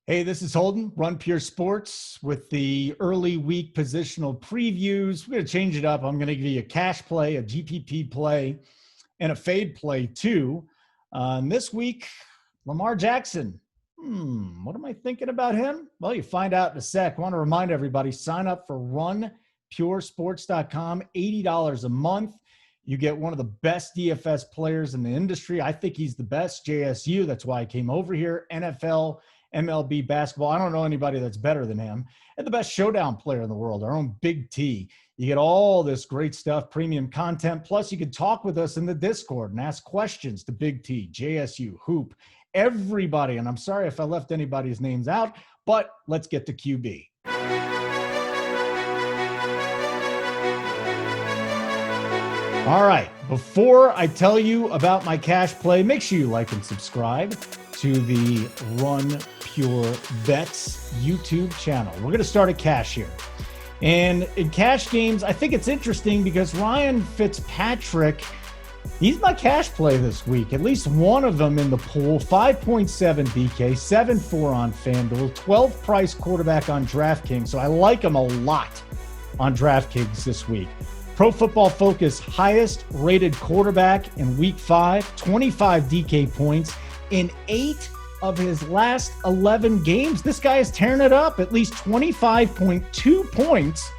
Hey, this is Holden, Run Pure Sports with the early week positional previews. We're going to change it up. I'm going to give you a cash play, a GPP play, and a fade play too. And this week, Lamar Jackson. What am I thinking about him? Well, you find out in a sec. I want to remind everybody, sign up for runpuresports.com, $80 a month. You get one of the best DFS players in the industry. I think he's the best, JSU. That's why I came over here. NFL, MLB basketball. I don't know anybody that's better than him. And the best showdown player in the world, our own Big T. You get all this great stuff, premium content. Plus, you can talk with us in the Discord and ask questions to Big T, JSU, Hoop, everybody. And I'm sorry if I left anybody's names out, but let's get to QB. All right, before I tell you about my cash play, make sure you like and subscribe to the Run Pure Bets YouTube channel. We're going to start at cash here. And in cash games, I think it's interesting because Ryan Fitzpatrick, he's my cash play this week. At least one of them in the pool, 5.7 DK, 7.4 on FanDuel, 12 price quarterback on DraftKings. So I like him a lot on DraftKings this week. Pro Football Focus, highest rated quarterback in week 5, 25 DK points in 8 of his last 11 games. This guy is tearing it up, at least 25.2 points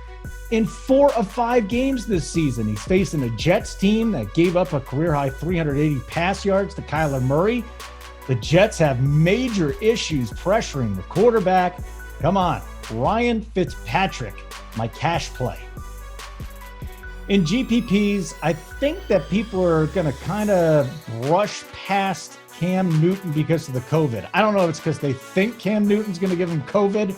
in 4 of 5 games this season. He's facing a Jets team that gave up a career-high 380 pass yards to Kyler Murray. The Jets have major issues pressuring the quarterback. Come on, Ryan Fitzpatrick, my cash play. In GPPs, I think that people are going to kind of brush past Cam Newton because of the COVID. I don't know if it's because they think Cam Newton's going to give him COVID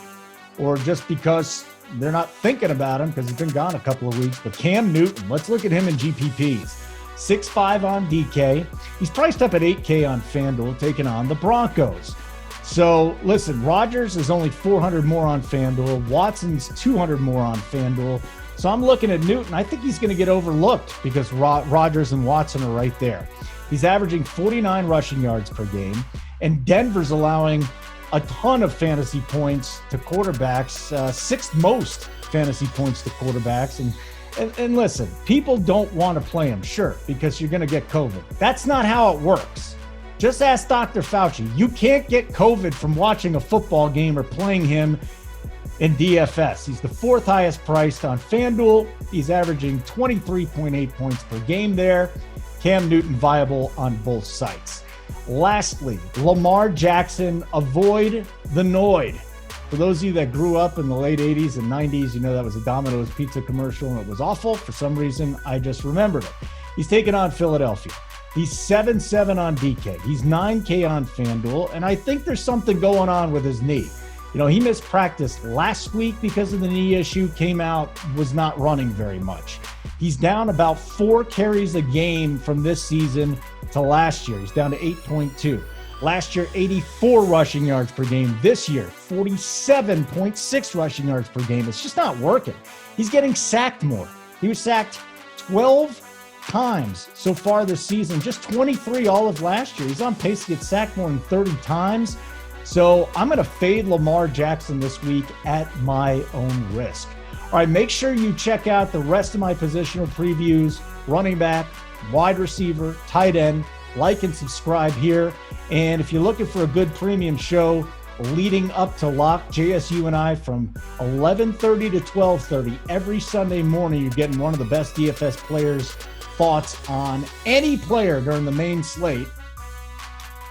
or just because they're not thinking about him because he's been gone a couple of weeks. But Cam Newton, let's look at him in GPPs. 6.5 on DK. He's priced up at 8K on FanDuel, taking on the Broncos. So listen, Rodgers is only 400 more on FanDuel. Watson's 200 more on FanDuel. So I'm looking at Newton. I think he's going to get overlooked because Rodgers and Watson are right there. He's averaging 49 rushing yards per game, and Denver's allowing a ton of fantasy points to quarterbacks, 6th most fantasy points to quarterbacks. And listen, people don't want to play him, sure, because you're going to get COVID. That's not how it works. Just ask Dr. Fauci. You can't get COVID from watching a football game or playing him in DFS. He's the 4th highest priced on FanDuel. He's averaging 23.8 points per game there. Cam Newton viable on both sites. Lastly, Lamar Jackson, avoid the Noid. For those of you that grew up in the late 80s and 90s, you know that was a Domino's pizza commercial and it was awful. For some reason, I just remembered it. He's taking on Philadelphia. He's 7.7 on DK. He's 9K on FanDuel, and I think there's something going on with his knee. You know, he missed practice last week because of the knee issue, came out, was not running very much. He's down about 4 carries a game from this season to last year. He's down to 8.2. Last year, 84 rushing yards per game. This year, 47.6 rushing yards per game. It's just not working. He's getting sacked more. He was sacked 12 times so far this season, just 23 all of last year. He's on pace to get sacked more than 30 times. So I'm going to fade Lamar Jackson this week at my own risk. All right, make sure you check out the rest of my positional previews, running back, wide receiver, tight end. Like and subscribe here. And if you're looking for a good premium show leading up to lock, JSU and I from 11:30 to 12:30 every Sunday morning, you're getting one of the best DFS players' thoughts on any player during the main slate.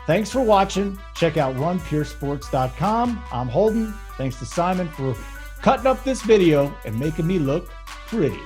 Thanks for watching. Check out runpuresports.com. I'm Holden. Thanks to Simon for cutting up this video and making me look pretty.